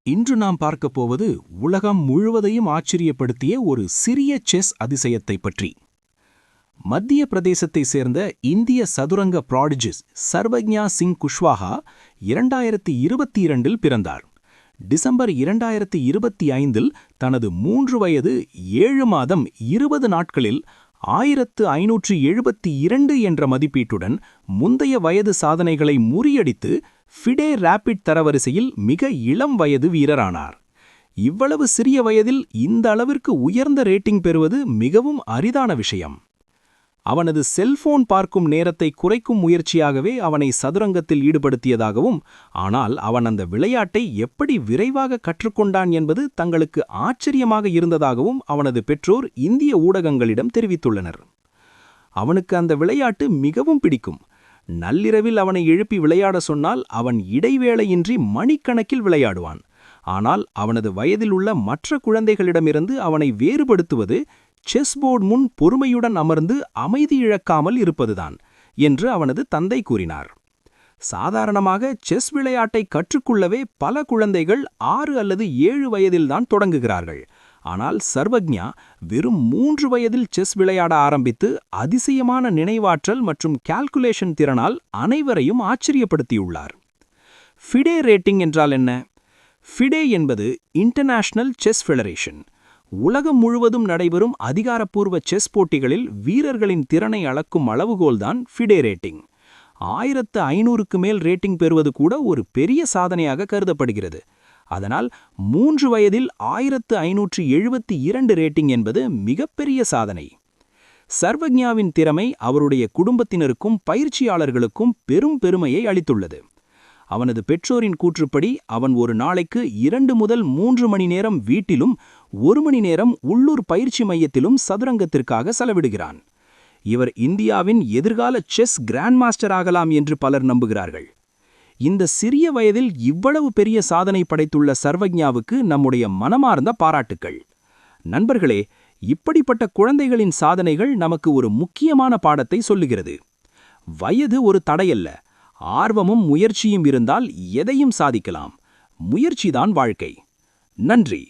இன்று நாம் பார்க்கப் போவது உலகம் முழுவதையும் ஆச்சரியப்படுத்திய ஒரு சிறிய செஸ் அதிசயத்தைப் பற்றி. மத்திய பிரதேசத்தைச் சேர்ந்த இந்திய சதுரங்க ப்ராடிஜிஸ் சர்வக்ஞா சிங் குஷ்வாஹா 2022இல் பிறந்தார். டிசம்பர் 2025இல் தனது 3 வயது 7 மாதம் 20 நாட்களில் 1572 என்ற மதிப்பீட்டுடன் முந்தைய வயது சாதனைகளை முறியடித்து ஃபிடே ரேபிட் தரவரிசையில் மிக இளம் வயது வீரரானார். இவ்வளவு சிறிய வயதில் இந்த அளவிற்கு உயர்ந்த ரேட்டிங் பெறுவது மிகவும் அரிதான விஷயம். அவனது செல்போன் பார்க்கும் நேரத்தை குறைக்கும் முயற்சியாகவே அவனை சதுரங்கத்தில் ஈடுபடுத்தியதாகவும், ஆனால் அவன் அந்த விளையாட்டை எப்படி விரைவாக கற்றுக்கொண்டான் என்பது தங்களுக்கு ஆச்சரியமாக இருந்ததாகவும் அவனது பெற்றோர் இந்திய ஊடகங்களிடம் தெரிவித்துள்ளனர். அவனுக்கு அந்த விளையாட்டு மிகவும் பிடிக்கும். நள்ளிரவில் அவனை எழுப்பி விளையாட சொன்னால் அவன் இடைவேளையின்றி மணிக்கணக்கில் விளையாடுவான். ஆனால் அவனது வயதில் உள்ள மற்ற குழந்தைகளிடமிருந்து அவனை வேறுபடுத்துவது செஸ் போர்டு முன் பொறுமையுடன் அமர்ந்து அமைதி இழக்காமல் இருப்பதுதான் என்று அவனது தந்தை கூறினார். சாதாரணமாக செஸ் விளையாட்டை கற்றுக்கொள்ளவே பல குழந்தைகள் 6 அல்லது 7 வயதில்தான் தொடங்குகிறார்கள். ஆனால் சர்வக்ஞா வெறும் 3 வயதில் செஸ் விளையாட ஆரம்பித்து அதிசயமான நினைவாற்றல் மற்றும் கால்குலேஷன் திறனால் அனைவரையும் ஆச்சரியப்படுத்தியுள்ளார். ஃபிடே ரேட்டிங் என்றால் என்ன? ஃபிடே என்பது இன்டர்நேஷனல் செஸ் ஃபெடரேஷன். உலகம் முழுவதும் நடைபெறும் அதிகாரப்பூர்வ செஸ் போட்டிகளில் வீரர்களின் திறனை அளக்கும் அளவுகோல்தான் ஃபிடே ரேட்டிங். 1500க்கு மேல் ரேட்டிங் பெறுவது கூட ஒரு பெரிய சாதனையாக கருதப்படுகிறது. அதனால் 3 வயதில் 1572 ரேட்டிங் என்பது மிகப்பெரிய சாதனை. சர்வக்ஞாவின் திறமை அவருடைய குடும்பத்தினருக்கும் பயிற்சியாளர்களுக்கும் பெரும் பெருமையை அளித்துள்ளது. அவனது பெற்றோரின் கூற்றுப்படி அவன் ஒரு நாளைக்கு 2 முதல் 3 மணி நேரம் வீட்டிலும் 1 மணி நேரம் உள்ளூர் பயிற்சி மையத்திலும் சதுரங்கத்திற்காக செலவிடுகிறான். இவர் இந்தியாவின் எதிர்கால செஸ் கிராண்ட் மாஸ்டர் ஆகலாம் என்று பலர் நம்புகிறார்கள். இந்த சிறிய வயதில் இவ்வளவு பெரிய சாதனை படைத்துள்ள சர்வக்ஞாவுக்கு நம்முடைய மனமார்ந்த பாராட்டுக்கள். நண்பர்களே, இப்படிப்பட்ட குழந்தைகளின் சாதனைகள் நமக்கு ஒரு முக்கியமான பாடத்தை சொல்லுகிறது. வயது ஒரு தடையல்ல. ஆர்வமும் முயற்சியும் இருந்தால் எதையும் சாதிக்கலாம். முயற்சிதான் வாழ்க்கை. நன்றி.